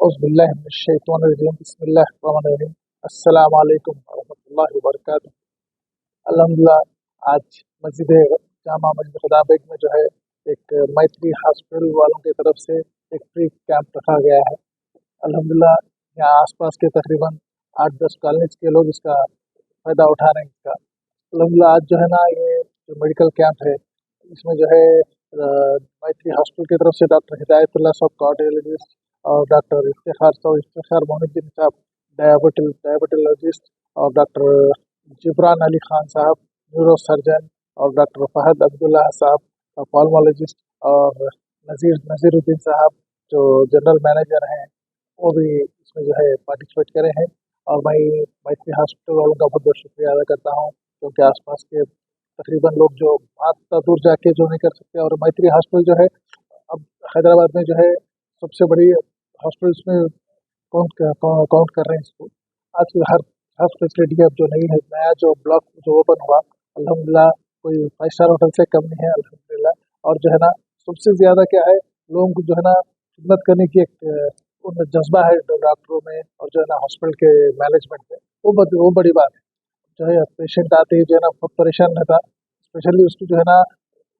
औज़ बिल्लाहि मिनश्शैतानिर्रजीम बिस्मिल्लाहिर्रहमानिर्रहीम अस्सलामु अलैकुम वरहमतुल्लाहि वबरकातुहू। अल्हम्दुलिल्लाह आज मस्जिद जामा मस्जिद खुदा बेग में जो है एक मैत्री हॉस्पिटल वालों की तरफ से एक फ्री कैंप रखा गया है। अल्हम्दुलिल्लाह यहाँ आसपास के तकरीबन 8-10 कॉलोनीज के लोग इसका फ़ायदा उठा रहे हैं इसका। अल्हम्दुलिल्लाह आज जो है ना ये जो मेडिकल कैंप है इसमें जो है मैत्री हॉस्पिटल की तरफ से डॉक्टर हिदायतुल्लाह साहब कार्डियोलॉजिस्ट और डॉक्टर इफ्तिखार मोहिउद्दीन साहब डायबिटोलॉजिस्ट और डॉक्टर जिब्रान अली खान साहब न्यूरो सर्जन और डॉक्टर फहद अब्दुल्ला साहब पल्मोलॉजिस्ट और नज़ीरुद्दीन साहब जो जनरल मैनेजर हैं वो भी इसमें जो है पार्टिसिपेट करे हैं। और मैं मैत्री हॉस्पिटल वालों का बहुत बहुत शुक्रिया अदा करता हूँ क्योंकि आसपास के तकरीबन लोग जो बहुत दूर जाके जो नहीं कर सकते और मैत्री हॉस्पिटल जो है अब हैदराबाद में जो है सबसे बड़ी हॉस्पिटल्स में काउंट कर रहे हैं इसको। आज हर फैसिलिटी अब जो नहीं है नया जो ब्लॉक जो ओपन हुआ अल्हम्दुलिल्लाह कोई 5 स्टार होटल से कम नहीं है अल्हम्दुलिल्लाह। और जो है ना सबसे ज़्यादा क्या है लोगों को जो है ना खिदमत करने की एक उनमें जज्बा है डॉक्टरों में और जो है ना हॉस्पिटल के मैनेजमेंट में वो बड़ी बात है। जो है पेशेंट आते ही जो है ना बहुत परेशान रहता स्पेशली उसकी जो है ना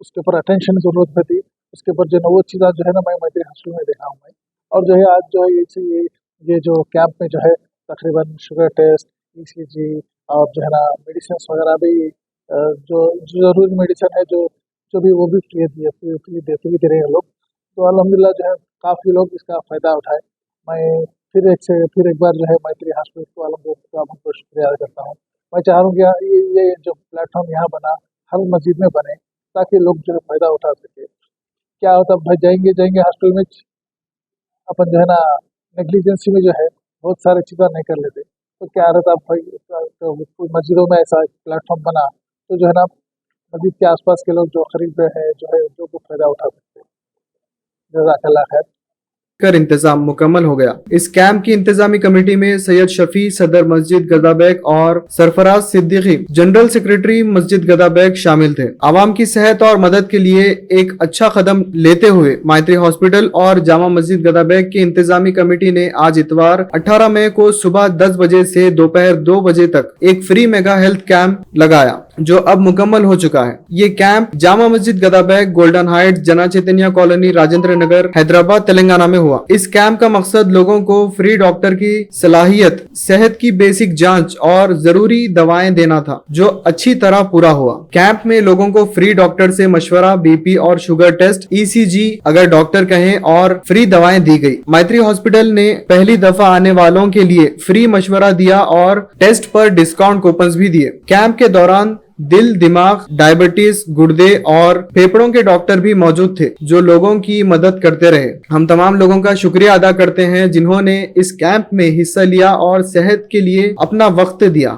उसके ऊपर अटेंशन की ज़रूरत होती उसके ऊपर जो है ना वो चीज़ जो है ना मैं मैत्री हॉस्पिटल में देखा हूँ मैं। और जो है आज जो है ये जो कैंप में जो है तकरीबन शुगर टेस्ट ECG और जो है ना मेडिसिन वगैरह भी जो ज़रूरी मेडिसिन है जो भी वो भी फ्री दे रहे हैं लोग। तो अल्हम्दुलिल्लाह जो है काफ़ी लोग इसका फ़ायदा उठाए। मैं फिर एक बार जो है मैत्री हॉस्पिटल वालों को बहुत बहुत शुक्रिया अदा करता हूँ। मैं चाह रहा हूँ कि ये जो प्लेटफॉर्म यहाँ बना हर मस्जिद में बने ताकि लोग जो है फ़ायदा उठा सके। क्या होता भाई जाएंगे हॉस्पिटल में अपन जो है ना नेग्लिजेंसी में जो है बहुत सारी चीज़ें नहीं कर लेते तो क्या रहता भाई तो मस्जिदों में ऐसा प्लेटफॉर्म बना तो जो है ना मस्जिद के आसपास के लोग जो खरीद रहे हैं जो है जो फ़ायदा उठा सकते हैं। जज़ाकल्लाह खैर। कर इंतजाम मुकम्मल हो गया। इस कैंप की इंतजामी कमेटी में सैयद शफी सदर मस्जिद गदाबैग और सरफराज सिद्दीकी जनरल सेक्रेटरी मस्जिद गदाबैग शामिल थे। आवाम की सेहत और मदद के लिए एक अच्छा कदम लेते हुए मैत्री हॉस्पिटल और जामा मस्जिद गदाबैग की इंतजामी कमेटी ने आज इतवार 18 मई को सुबह 10 बजे से दोपहर 2 बजे तक एक फ्री मेगा हेल्थ कैंप लगाया जो अब मुकम्मल हो चुका है। ये camp Jama Masjid गदाबैग golden height जना चैतन्य कॉलोनी राजेंद्र नगर हैदराबाद तेलंगाना में हुआ। इस कैंप का मकसद लोगों को फ्री डॉक्टर की सलाहियत सेहत की बेसिक जांच और जरूरी दवाएं देना था जो अच्छी तरह पूरा हुआ। कैंप में लोगों को फ्री डॉक्टर से मशवरा BP और शुगर टेस्ट ECG अगर डॉक्टर कहें और फ्री दवाएं दी गई। मैत्री हॉस्पिटल ने पहली दफा आने वालों के लिए फ्री मशवरा दिया और टेस्ट पर डिस्काउंट कूपन भी दिए। कैंप के दौरान दिल दिमाग डायबिटीज गुर्दे और फेफड़ों के डॉक्टर भी मौजूद थे जो लोगों की मदद करते रहे। हम तमाम लोगों का शुक्रिया अदा करते हैं जिन्होंने इस कैंप में हिस्सा लिया और सेहत के लिए अपना वक्त दिया।